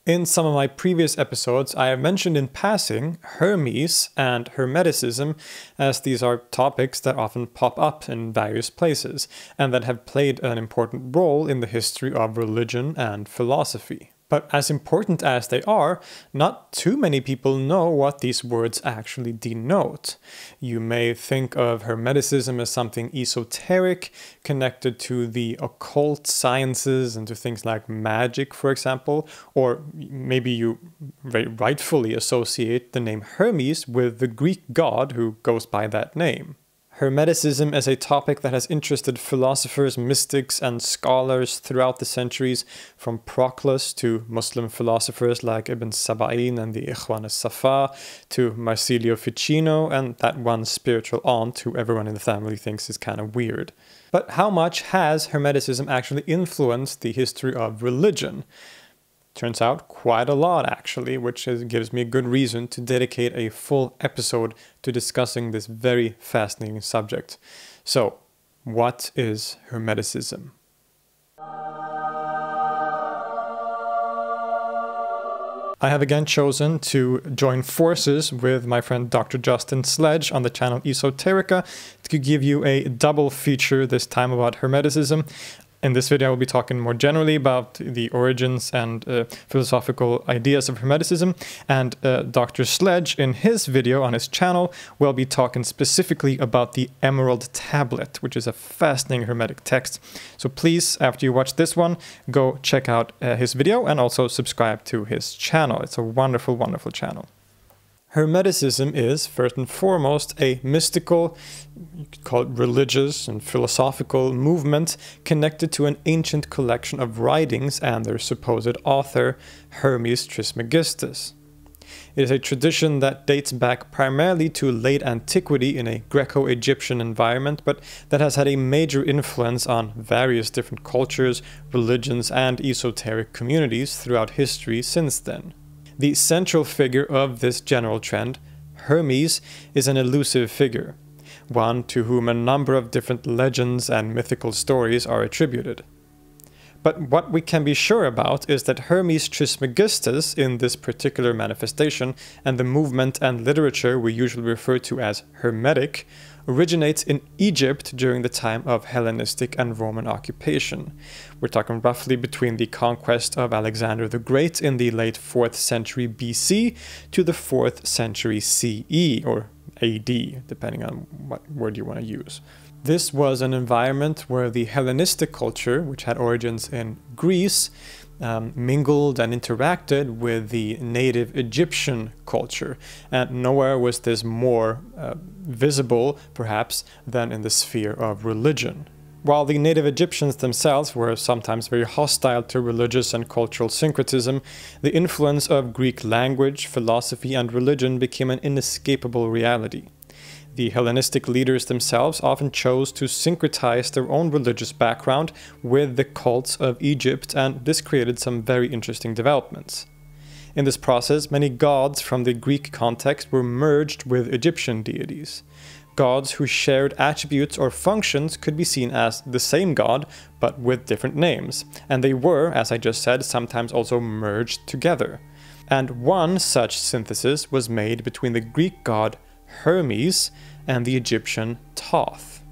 In some of my previous episodes, I have mentioned in passing Hermes and Hermeticism, as these are topics that often pop up in various places, and that have played an important role in the history of religion and philosophy. But as important as they are, not too many people know what these words actually denote. You may think of Hermeticism as something esoteric, connected to the occult sciences and to things like magic, for example, or maybe you very rightfully associate the name Hermes with the Greek god who goes by that name. Hermeticism is a topic that has interested philosophers, mystics, and scholars throughout the centuries, from Proclus to Muslim philosophers like Ibn Saba'in and the Ikhwan as-Safa, to Marsilio Ficino and that one spiritual aunt who everyone in the family thinks is kind of weird. But how much has Hermeticism actually influenced the history of religion? Turns out quite a lot, actually, which gives me a good reason to dedicate a full episode to discussing this very fascinating subject. So, what is Hermeticism? I have again chosen to join forces with my friend Dr. Justin Sledge on the channel Esoterica to give you a double feature this time about Hermeticism. In this video, I will be talking more generally about the origins and philosophical ideas of Hermeticism, and Dr. Sledge, in his video on his channel, will be talking specifically about the Emerald Tablet, which is a fascinating Hermetic text. So please, after you watch this one, go check out his video and also subscribe to his channel. It's a wonderful, wonderful channel. Hermeticism is, first and foremost, a mystical, you could call it religious and philosophical movement connected to an ancient collection of writings and their supposed author, Hermes Trismegistus. It is a tradition that dates back primarily to late antiquity in a Greco-Egyptian environment, but that has had a major influence on various different cultures, religions, and esoteric communities throughout history since then. The central figure of this general trend, Hermes, is an elusive figure, one to whom a number of different legends and mythical stories are attributed. But what we can be sure about is that Hermes Trismegistus, in this particular manifestation, and the movement and literature we usually refer to as Hermetic, originates in Egypt during the time of Hellenistic and Roman occupation. We're talking roughly between the conquest of Alexander the Great in the late 4th century BC to the 4th century CE, or AD, depending on what word you want to use. This was an environment where the Hellenistic culture, which had origins in Greece, mingled and interacted with the native Egyptian culture, and nowhere was this more visible, perhaps, than in the sphere of religion. While the native Egyptians themselves were sometimes very hostile to religious and cultural syncretism, the influence of Greek language, philosophy, and religion became an inescapable reality. The Hellenistic leaders themselves often chose to syncretize their own religious background with the cults of Egypt, and this created some very interesting developments. In this process, many gods from the Greek context were merged with Egyptian deities. Gods who shared attributes or functions could be seen as the same god, but with different names, and they were, as I just said, sometimes also merged together. And one such synthesis was made between the Greek god Hermes and the Egyptian Thoth.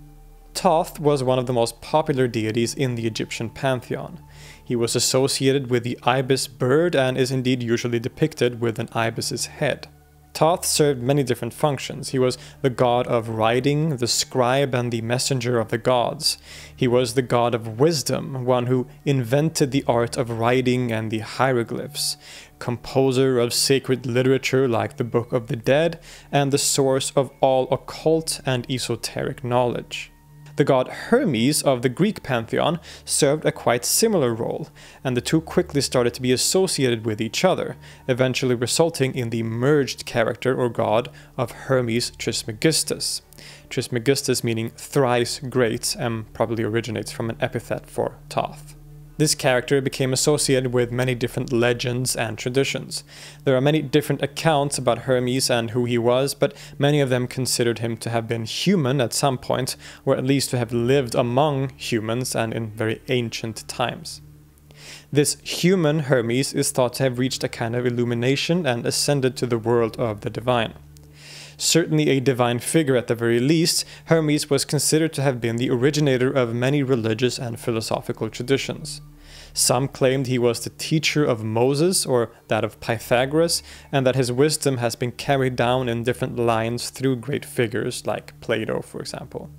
Thoth was one of the most popular deities in the Egyptian pantheon. He was associated with the ibis bird and is indeed usually depicted with an ibis's head. Thoth served many different functions. He was the god of writing, the scribe, and the messenger of the gods. He was the god of wisdom, one who invented the art of writing and the hieroglyphs, composer of sacred literature like the Book of the Dead, and the source of all occult and esoteric knowledge. The god Hermes of the Greek pantheon served a quite similar role, and the two quickly started to be associated with each other, eventually resulting in the merged character or god of Hermes Trismegistus. Trismegistus meaning thrice great, and probably originates from an epithet for Thoth. This character became associated with many different legends and traditions. There are many different accounts about Hermes and who he was, but many of them considered him to have been human at some point, or at least to have lived among humans and in very ancient times. This human Hermes is thought to have reached a kind of illumination and ascended to the world of the divine. Certainly a divine figure at the very least, Hermes was considered to have been the originator of many religious and philosophical traditions. Some claimed he was the teacher of Moses or that of Pythagoras, and that his wisdom has been carried down in different lines through great figures like Plato, for example.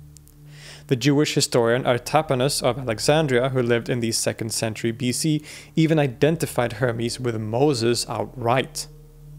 The Jewish historian Artapanus of Alexandria, who lived in the 2nd century BC, even identified Hermes with Moses outright.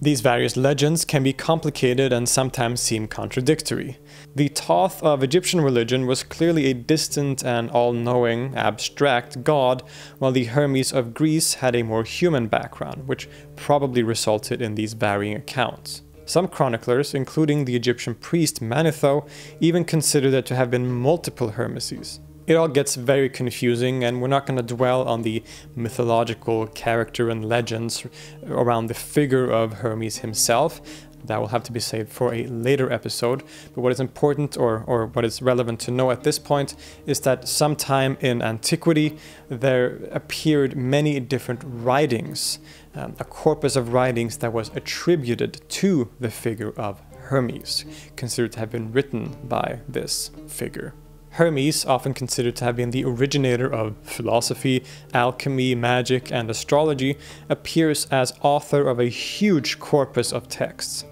These various legends can be complicated and sometimes seem contradictory. The Thoth of Egyptian religion was clearly a distant and all-knowing, abstract god, while the Hermes of Greece had a more human background, which probably resulted in these varying accounts. Some chroniclers, including the Egyptian priest Manetho, even consider there to have been multiple Hermeses. It all gets very confusing, and we're not going to dwell on the mythological character and legends around the figure of Hermes himself. That will have to be saved for a later episode. But what is important, or what is relevant to know at this point, is that sometime in antiquity there appeared many different writings, a corpus of writings that was attributed to the figure of Hermes, considered to have been written by this figure. Hermes, often considered to have been the originator of philosophy, alchemy, magic, and astrology, appears as author of a huge corpus of texts.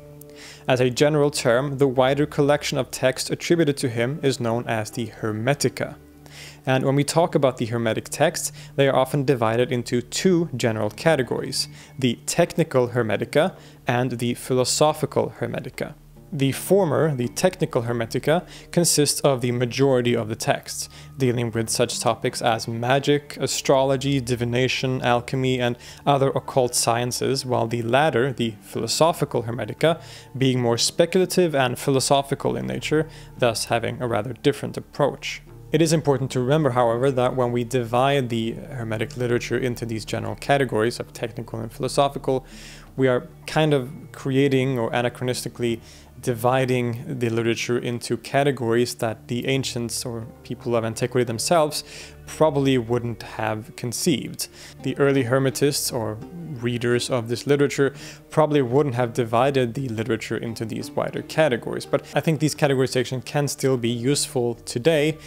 As a general term, the wider collection of texts attributed to him is known as the Hermetica. And when we talk about the Hermetic texts, they are often divided into two general categories: the technical Hermetica and the philosophical Hermetica. The former, the technical Hermetica, consists of the majority of the texts, dealing with such topics as magic, astrology, divination, alchemy, and other occult sciences, while the latter, the philosophical Hermetica, being more speculative and philosophical in nature, thus having a rather different approach. It is important to remember, however, that when we divide the Hermetic literature into these general categories of technical and philosophical, we are kind of creating, or anachronistically dividing, the literature into categories that the ancients or people of antiquity themselves probably wouldn't have conceived. The early Hermetists or readers of this literature probably wouldn't have divided the literature into these wider categories, but I think these categorization can still be useful today.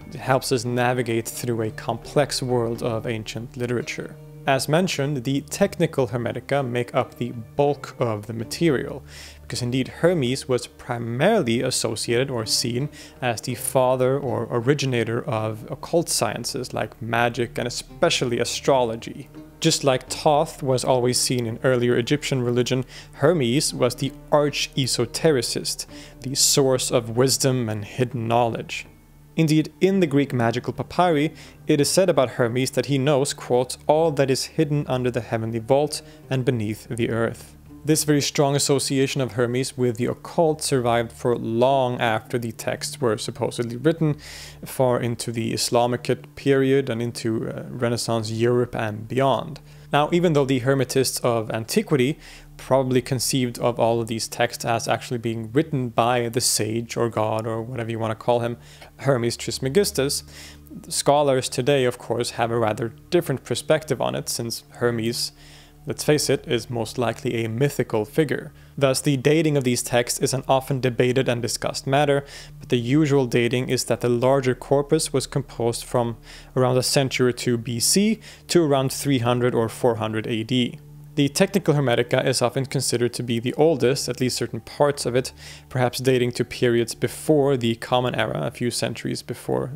It helps us navigate through a complex world of ancient literature. As mentioned, the technical Hermetica make up the bulk of the material, because indeed Hermes was primarily associated or seen as the father or originator of occult sciences like magic and especially astrology. Just like Thoth was always seen in earlier Egyptian religion, Hermes was the arch-esotericist, the source of wisdom and hidden knowledge. Indeed, in the Greek magical papyri, it is said about Hermes that he knows, quote, all that is hidden under the heavenly vault and beneath the earth. This very strong association of Hermes with the occult survived for long after the texts were supposedly written, far into the Islamic period and into Renaissance Europe and beyond. Now, even though the Hermetists of antiquity probably conceived of all of these texts as actually being written by the sage or god or whatever you want to call him, Hermes Trismegistus, scholars today, of course, have a rather different perspective on it, since Hermes, let's face it, is most likely a mythical figure. Thus, the dating of these texts is an often debated and discussed matter, but the usual dating is that the larger corpus was composed from around a century or two BC to around 300 or 400 AD. The technical Hermetica is often considered to be the oldest, at least certain parts of it, perhaps dating to periods before the Common Era, a few centuries before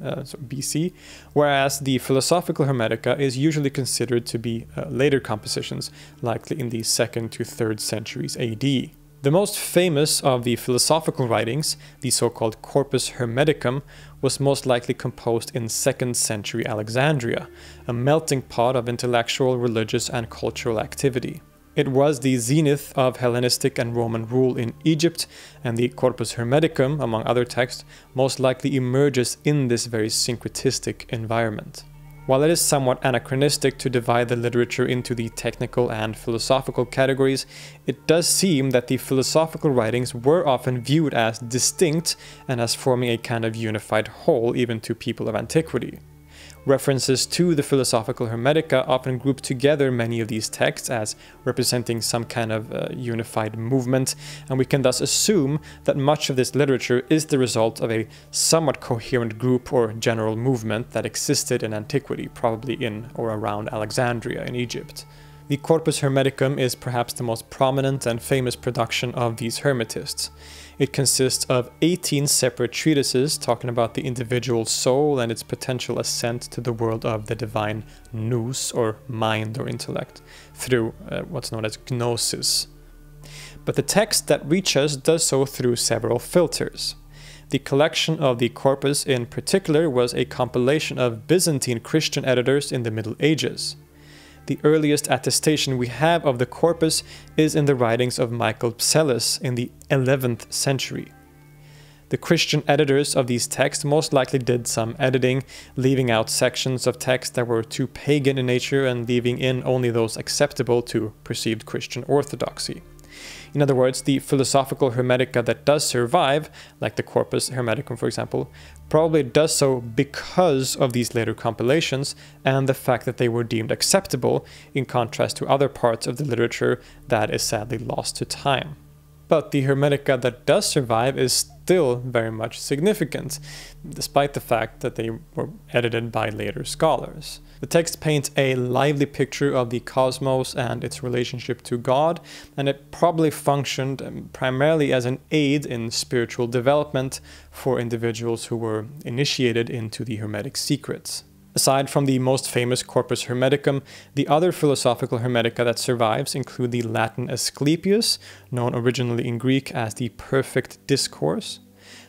BC, whereas the philosophical Hermetica is usually considered to be later compositions, likely in the 2nd to 3rd centuries AD. The most famous of the philosophical writings, the so-called Corpus Hermeticum, was most likely composed in 2nd century Alexandria, a melting pot of intellectual, religious, and cultural activity. It was the zenith of Hellenistic and Roman rule in Egypt, and the Corpus Hermeticum, among other texts, most likely emerges in this very syncretistic environment. While it is somewhat anachronistic to divide the literature into the technical and philosophical categories, it does seem that the philosophical writings were often viewed as distinct and as forming a kind of unified whole even to people of antiquity. References to the philosophical Hermetica often group together many of these texts as representing some kind of unified movement, and we can thus assume that much of this literature is the result of a somewhat coherent group or general movement that existed in antiquity, probably in or around Alexandria in Egypt. The Corpus Hermeticum is perhaps the most prominent and famous production of these Hermetists. It consists of 18 separate treatises talking about the individual soul and its potential ascent to the world of the divine nous, or mind or intellect, through what's known as Gnosis. But the text that reaches us does so through several filters. The collection of the Corpus in particular was a compilation of Byzantine Christian editors in the Middle Ages. The earliest attestation we have of the corpus is in the writings of Michael Psellus in the 11th century. The Christian editors of these texts most likely did some editing, leaving out sections of text that were too pagan in nature and leaving in only those acceptable to perceived Christian orthodoxy. In other words, the philosophical Hermetica that does survive, like the Corpus Hermeticum for example, probably does so because of these later compilations and the fact that they were deemed acceptable, in contrast to other parts of the literature that is sadly lost to time. But the Hermetica that does survive is still very much significant, despite the fact that they were edited by later scholars. The text paints a lively picture of the cosmos and its relationship to God, and it probably functioned primarily as an aid in spiritual development for individuals who were initiated into the Hermetic secrets. Aside from the most famous Corpus Hermeticum, the other philosophical Hermetica that survives include the Latin Asclepius, known originally in Greek as the Perfect Discourse.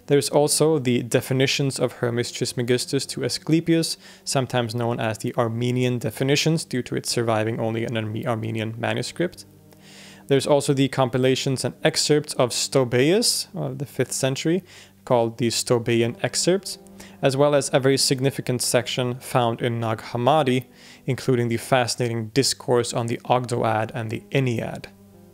There's also the definitions of Hermes Trismegistus to Asclepius, sometimes known as the Armenian definitions due to its surviving only in an Armenian manuscript. There's also the compilations and excerpts of Stobaeus of the 5th century, called the Stobaean Excerpts, as well as a very significant section found in Nag Hammadi, including the fascinating discourse on the Ogdoad and the Ennead.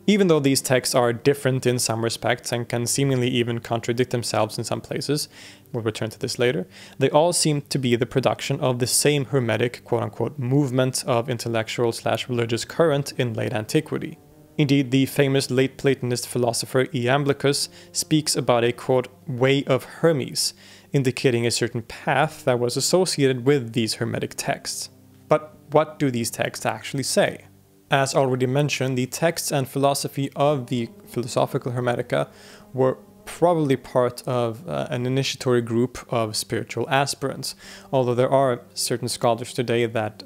Even though these texts are different in some respects and can seemingly even contradict themselves in some places, we'll return to this later, they all seem to be the production of the same Hermetic quote-unquote movement of intellectual/religious current in late antiquity. Indeed, the famous late Platonist philosopher Iamblichus speaks about a quote way of Hermes, indicating a certain path that was associated with these Hermetic texts. But what do these texts actually say? As already mentioned, the texts and philosophy of the philosophical Hermetica were probably part of an initiatory group of spiritual aspirants, although there are certain scholars today that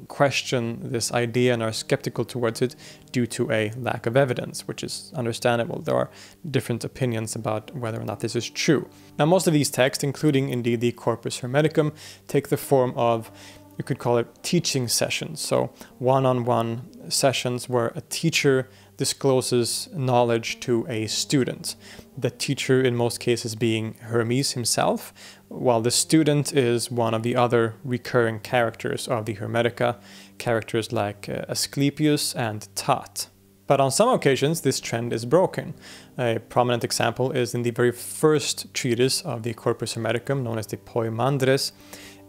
question this idea and are skeptical towards it due to a lack of evidence, which is understandable. There are different opinions about whether or not this is true. Now, most of these texts, including indeed the Corpus Hermeticum, take the form of, you could call it, teaching sessions. So one-on-one sessions where a teacher discloses knowledge to a student. The teacher in most cases being Hermes himself, while the student is one of the other recurring characters of the Hermetica, characters like Asclepius and Tat. But on some occasions this trend is broken. A prominent example is in the very first treatise of the Corpus Hermeticum, known as the Poimandres,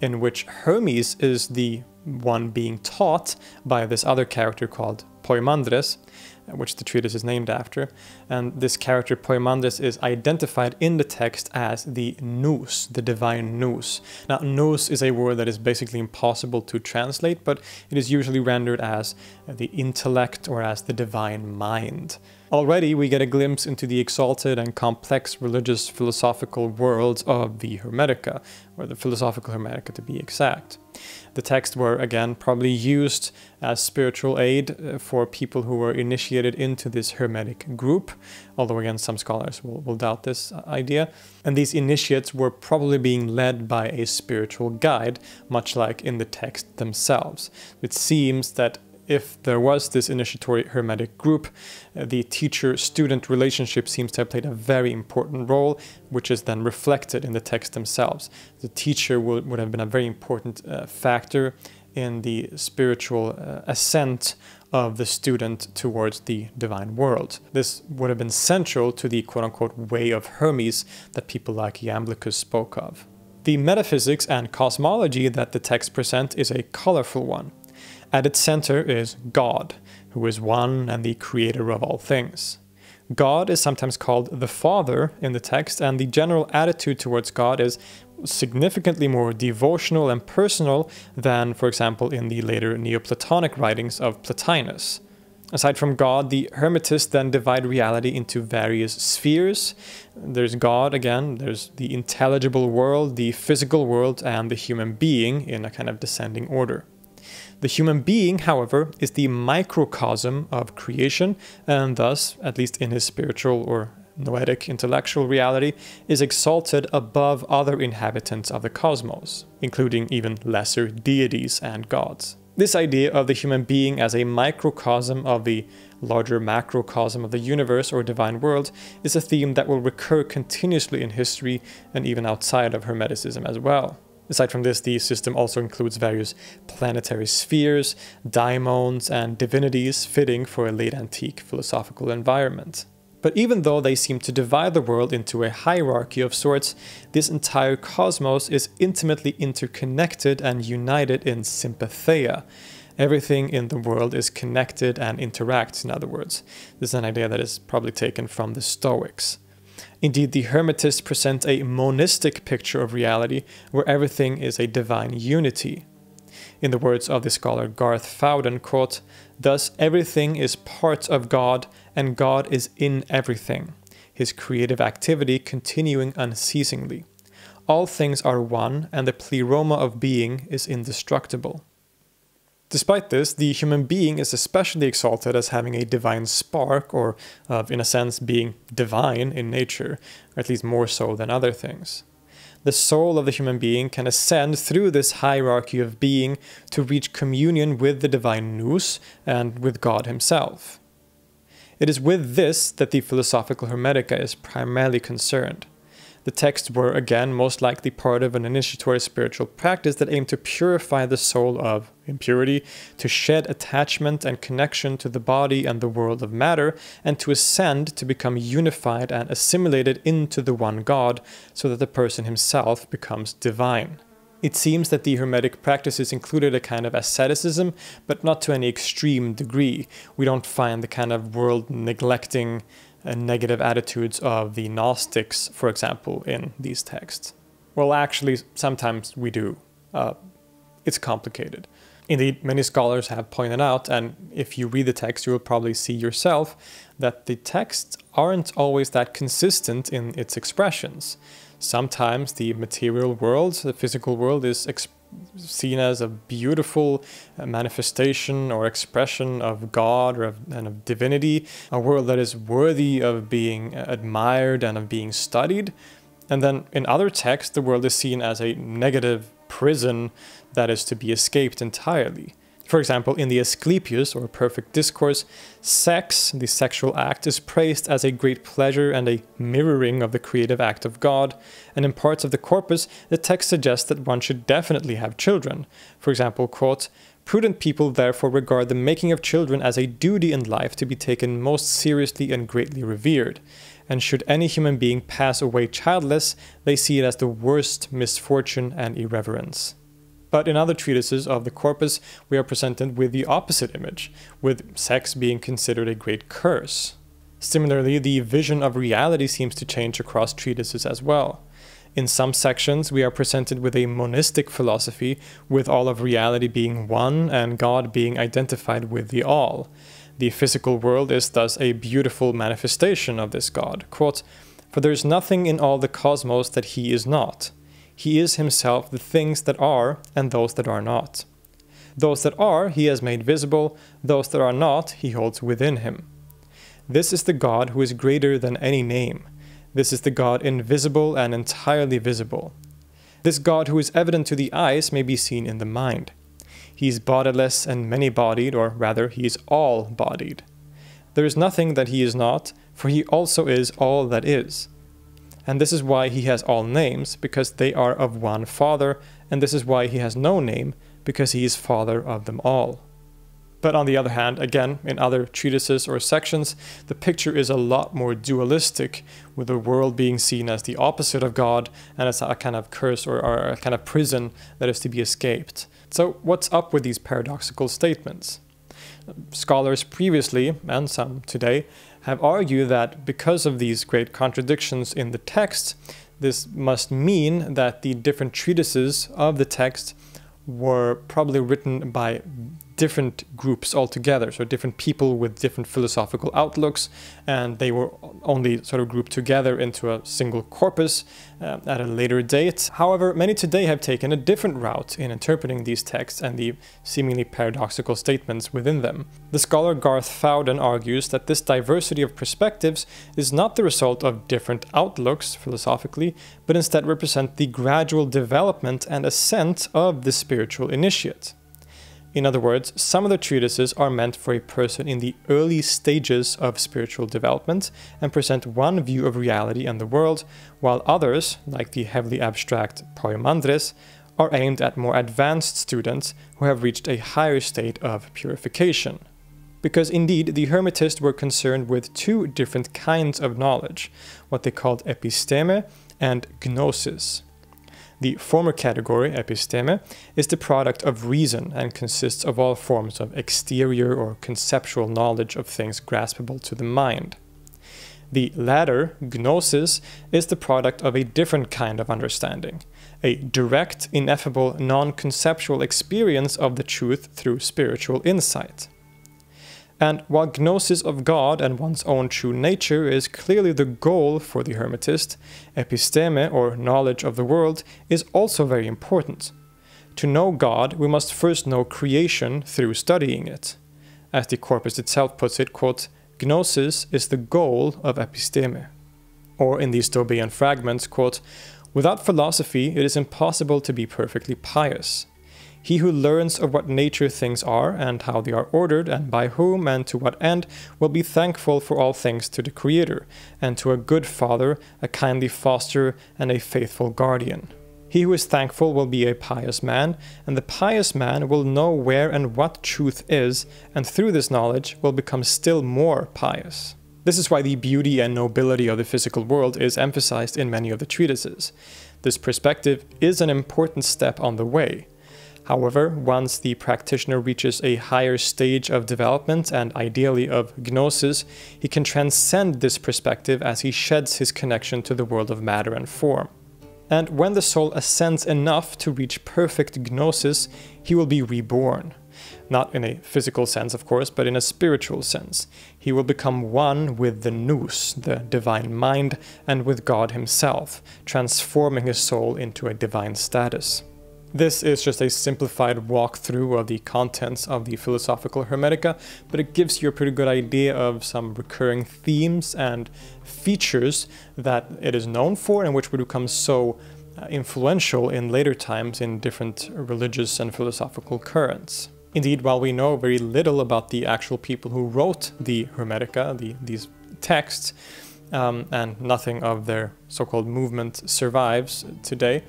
in which Hermes is the one being taught by this other character called Poimandres, which the treatise is named after. And this character Poimandres is identified in the text as the nous, the divine nous. Now, nous is a word that is basically impossible to translate, but it is usually rendered as the intellect or as the divine mind. Already we get a glimpse into the exalted and complex religious philosophical world of the Hermetica, or the philosophical Hermetica to be exact. The texts were, again, probably used as spiritual aid for people who were initiated into this Hermetic group, although again some scholars will doubt this idea. And these initiates were probably being led by a spiritual guide, much like in the text themselves. It seems that if there was this initiatory Hermetic group, the teacher-student relationship seems to have played a very important role, which is then reflected in the text themselves. The teacher would have been a very important factor in the spiritual ascent of the student towards the divine world. This would have been central to the quote-unquote way of Hermes that people like Iamblichus spoke of. The metaphysics and cosmology that the text present is a colorful one. At its center is God, who is one and the creator of all things. God is sometimes called the Father in the text, and the general attitude towards God is significantly more devotional and personal than, for example, in the later Neoplatonic writings of Plotinus. Aside from God, the Hermetists then divide reality into various spheres. There's God again, there's the intelligible world, the physical world, and the human being in a kind of descending order. The human being, however, is the microcosm of creation, and thus, at least in his spiritual or noetic intellectual reality, is exalted above other inhabitants of the cosmos, including even lesser deities and gods. This idea of the human being as a microcosm of the larger macrocosm of the universe or divine world is a theme that will recur continuously in history and even outside of Hermeticism as well. Aside from this, the system also includes various planetary spheres, daimons, and divinities fitting for a late antique philosophical environment. But even though they seem to divide the world into a hierarchy of sorts, this entire cosmos is intimately interconnected and united in sympatheia. Everything in the world is connected and interacts, in other words. This is an idea that is probably taken from the Stoics. Indeed, the Hermetists present a monistic picture of reality where everything is a divine unity. In the words of the scholar Garth Fowden, quote, "Thus everything is part of God, and God is in everything, his creative activity continuing unceasingly. All things are one, and the pleroma of being is indestructible." Despite this, the human being is especially exalted as having a divine spark, or of, in a sense, being divine in nature, or at least more so than other things. The soul of the human being can ascend through this hierarchy of being to reach communion with the divine nous and with God himself. It is with this that the philosophical Hermetica is primarily concerned. The texts were, again, most likely part of an initiatory spiritual practice that aimed to purify the soul of impurity, to shed attachment and connection to the body and the world of matter, and to ascend to become unified and assimilated into the one God, so that the person himself becomes divine. It seems that the Hermetic practices included a kind of asceticism, but not to any extreme degree. We don't find the kind of world-neglecting negative attitudes of the Gnostics, for example, in these texts. Well, actually, sometimes we do. It's complicated. Indeed, many scholars have pointed out, and if you read the text, you will probably see yourself, that the texts aren't always that consistent in its expressions. Sometimes the material world, the physical world, is seen as a beautiful manifestation or expression of God and of divinity, a world that is worthy of being admired and of being studied. And then in other texts, the world is seen as a negative prison that is to be escaped entirely. For example, in the Asclepius, or Perfect Discourse, sex, the sexual act, is praised as a great pleasure and a mirroring of the creative act of God, and in parts of the Corpus, the text suggests that one should definitely have children. For example, quote, "Prudent people therefore regard the making of children as a duty in life to be taken most seriously and greatly revered, and should any human being pass away childless, they see it as the worst misfortune and irreverence." But in other treatises of the Corpus, we are presented with the opposite image, with sex being considered a great curse. Similarly, the vision of reality seems to change across treatises as well. In some sections, we are presented with a monistic philosophy, with all of reality being one and God being identified with the all. The physical world is thus a beautiful manifestation of this God. Quote, "For there is nothing in all the cosmos that he is not. He is himself the things that are and those that are not. Those that are he has made visible, those that are not he holds within him. This is the God who is greater than any name. This is the God invisible and entirely visible. This God who is evident to the eyes may be seen in the mind. He is bodiless and many-bodied, or rather, he is all-bodied. There is nothing that he is not, for he also is all that is. And this is why he has all names, because they are of one Father, and this is why he has no name, because he is Father of them all." But on the other hand, again, in other treatises or sections, the picture is a lot more dualistic, with the world being seen as the opposite of God and as a kind of curse or a kind of prison that is to be escaped. So what's up with these paradoxical statements? Scholars previously, and some today, have argued that because of these great contradictions in the text, this must mean that the different treatises of the text were probably written by different groups altogether, so different people with different philosophical outlooks, and they were only sort of grouped together into a single corpus at a later date. However, many today have taken a different route in interpreting these texts and the seemingly paradoxical statements within them. The scholar Garth Fowden argues that this diversity of perspectives is not the result of different outlooks philosophically, but instead represent the gradual development and ascent of the spiritual initiate. In other words, some of the treatises are meant for a person in the early stages of spiritual development and present one view of reality and the world, while others, like the heavily abstract Poimandres, are aimed at more advanced students who have reached a higher state of purification. Because indeed, the Hermetists were concerned with two different kinds of knowledge, what they called episteme and gnosis. The former category, episteme, is the product of reason and consists of all forms of exterior or conceptual knowledge of things graspable to the mind. The latter, gnosis, is the product of a different kind of understanding, a direct, ineffable, non-conceptual experience of the truth through spiritual insight. And while gnosis of God and one's own true nature is clearly the goal for the Hermetist, episteme, or knowledge of the world, is also very important. To know God, we must first know creation through studying it. As the corpus itself puts it, quote, "Gnosis is the goal of episteme." Or in the Stobaean fragments, quote, "Without philosophy, it is impossible to be perfectly pious. He who learns of what nature things are, and how they are ordered, and by whom, and to what end, will be thankful for all things to the Creator, and to a good father, a kindly foster, and a faithful guardian. He who is thankful will be a pious man, and the pious man will know where and what truth is, and through this knowledge will become still more pious." This is why the beauty and nobility of the physical world is emphasized in many of the treatises. This perspective is an important step on the way. However, once the practitioner reaches a higher stage of development and ideally of gnosis, he can transcend this perspective as he sheds his connection to the world of matter and form. And when the soul ascends enough to reach perfect gnosis, he will be reborn. Not in a physical sense, of course, but in a spiritual sense. He will become one with the nous, the divine mind, and with God himself, transforming his soul into a divine status. This is just a simplified walkthrough of the contents of the Philosophical Hermetica, but it gives you a pretty good idea of some recurring themes and features that it is known for and which would become so influential in later times in different religious and philosophical currents. Indeed, while we know very little about the actual people who wrote the Hermetica, these texts, and nothing of their so-called movement survives today,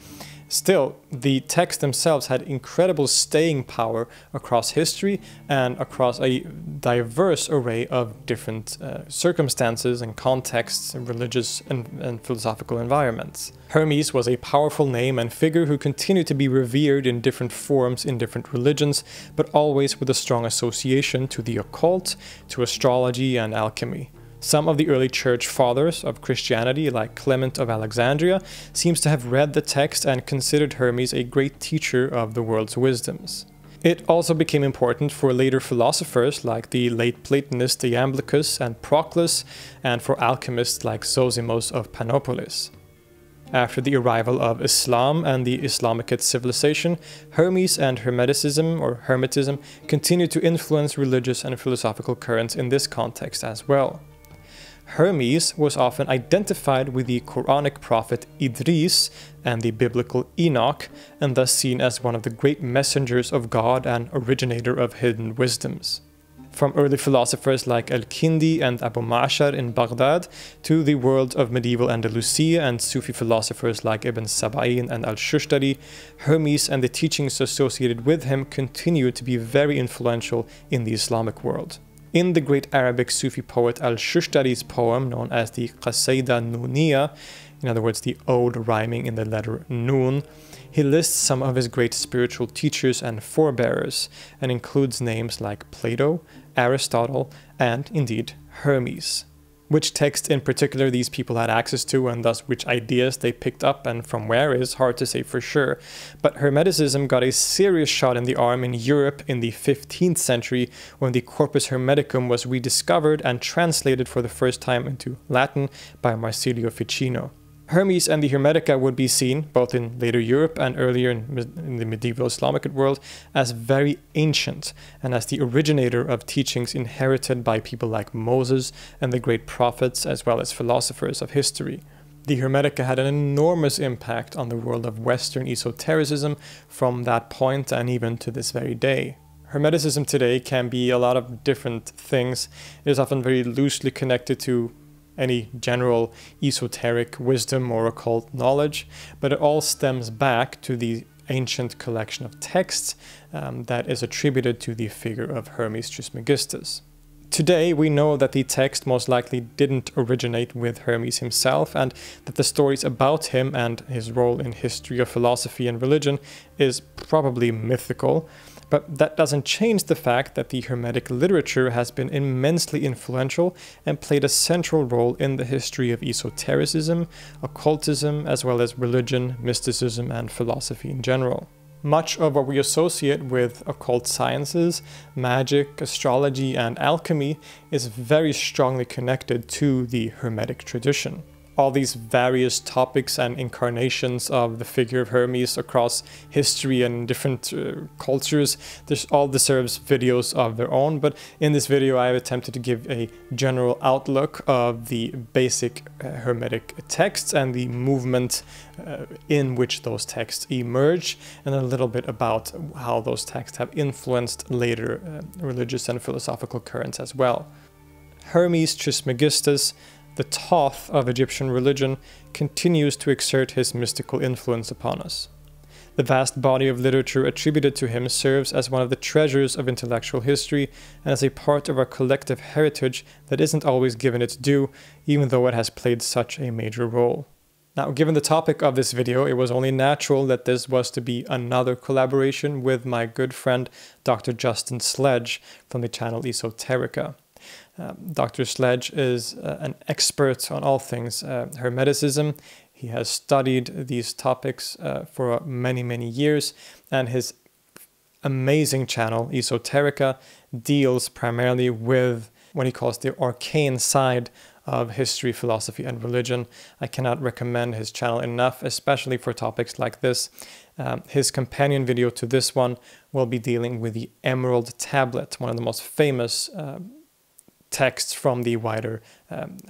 still, the texts themselves had incredible staying power across history and across a diverse array of different circumstances and contexts and religious and philosophical environments. Hermes was a powerful name and figure who continued to be revered in different forms in different religions, but always with a strong association to the occult, to astrology and alchemy. Some of the early church fathers of Christianity, like Clement of Alexandria, seems to have read the text and considered Hermes a great teacher of the world's wisdoms. It also became important for later philosophers like the late Platonist Iamblichus and Proclus, and for alchemists like Zosimos of Panopolis. After the arrival of Islam and the Islamic civilization, Hermes and Hermeticism or Hermetism continued to influence religious and philosophical currents in this context as well. Hermes was often identified with the Quranic prophet Idris and the biblical Enoch, and thus seen as one of the great messengers of God and originator of hidden wisdoms. from early philosophers like Al-Kindi and Abu Ma'shar in Baghdad to the world of medieval Andalusia and Sufi philosophers like Ibn Sab'in and Al-Shushtari, Hermes and the teachings associated with him continue to be very influential in the Islamic world. In the great Arabic Sufi poet Al-Shushtari's poem known as the Qasida Nuniya, in other words the ode rhyming in the letter Nun, he lists some of his great spiritual teachers and forebearers and includes names like Plato, Aristotle, and indeed Hermes. Which text in particular these people had access to and thus which ideas they picked up and from where is hard to say for sure, but Hermeticism got a serious shot in the arm in Europe in the 15th century when the Corpus Hermeticum was rediscovered and translated for the first time into Latin by Marsilio Ficino. Hermes and the Hermetica would be seen, both in later Europe and earlier in the medieval Islamic world, as very ancient and as the originator of teachings inherited by people like Moses and the great prophets as well as philosophers of history. The Hermetica had an enormous impact on the world of Western esotericism from that point and even to this very day. Hermeticism today can be a lot of different things. It is often very loosely connected to any general esoteric wisdom or occult knowledge, but it all stems back to the ancient collection of texts that is attributed to the figure of Hermes Trismegistus. Today, we know that the text most likely didn't originate with Hermes himself, and that the stories about him and his role in history of philosophy and religion is probably mythical. But that doesn't change the fact that the Hermetic literature has been immensely influential and played a central role in the history of esotericism, occultism, as well as religion, mysticism, and philosophy in general. Much of what we associate with occult sciences, magic, astrology, and alchemy is very strongly connected to the Hermetic tradition. All these various topics and incarnations of the figure of Hermes across history and different cultures, this all deserves videos of their own, but in this video I have attempted to give a general outlook of the basic Hermetic texts and the movement in which those texts emerge, and a little bit about how those texts have influenced later religious and philosophical currents as well. Hermes Trismegistus, the Thoth of Egyptian religion, continues to exert his mystical influence upon us. The vast body of literature attributed to him serves as one of the treasures of intellectual history and as a part of our collective heritage that isn't always given its due, even though it has played such a major role. Now, given the topic of this video, it was only natural that this was to be another collaboration with my good friend Dr. Justin Sledge from the channel Esoterica. Dr. Sledge is an expert on all things Hermeticism. He has studied these topics for many years, and his amazing channel, Esoterica, deals primarily with what he calls the arcane side of history, philosophy, and religion. I cannot recommend his channel enough, especially for topics like this. His companion video to this one will be dealing with the Emerald Tablet, one of the most famous texts from the wider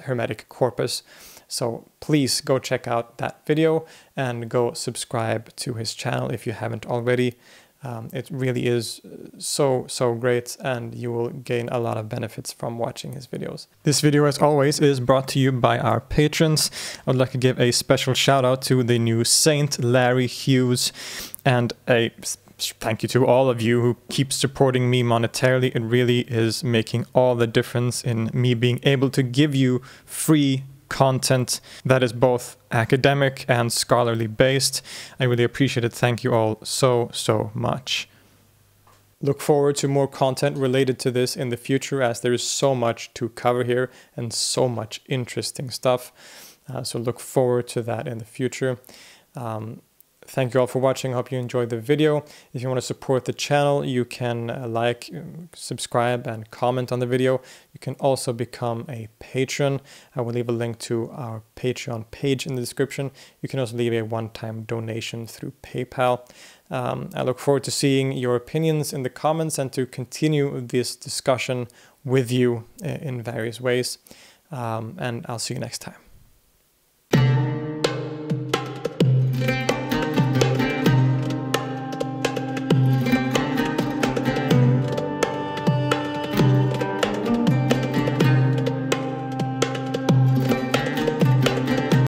Hermetic corpus. So please go check out that video and go subscribe to his channel if you haven't already. It really is so great, and you will gain a lot of benefits from watching his videos. This video, as always, is brought to you by our patrons. I would like to give a special shout out to the new Saint Larry Hughes, and a thank you to all of you who keep supporting me monetarily. It really is making all the difference in me being able to give you free content that is both academic and scholarly based. I really appreciate it. Thank you all so much. Look forward to more content related to this in the future, as there is so much to cover here and so much interesting stuff. So look forward to that in the future. Thank you all for watching. I hope you enjoyed the video. If you want to support the channel, you can like, subscribe, and comment on the video. You can also become a patron. I will leave a link to our Patreon page in the description. You can also leave a one-time donation through PayPal. I look forward to seeing your opinions in the comments and to continue this discussion with you in various ways. And I'll see you next time.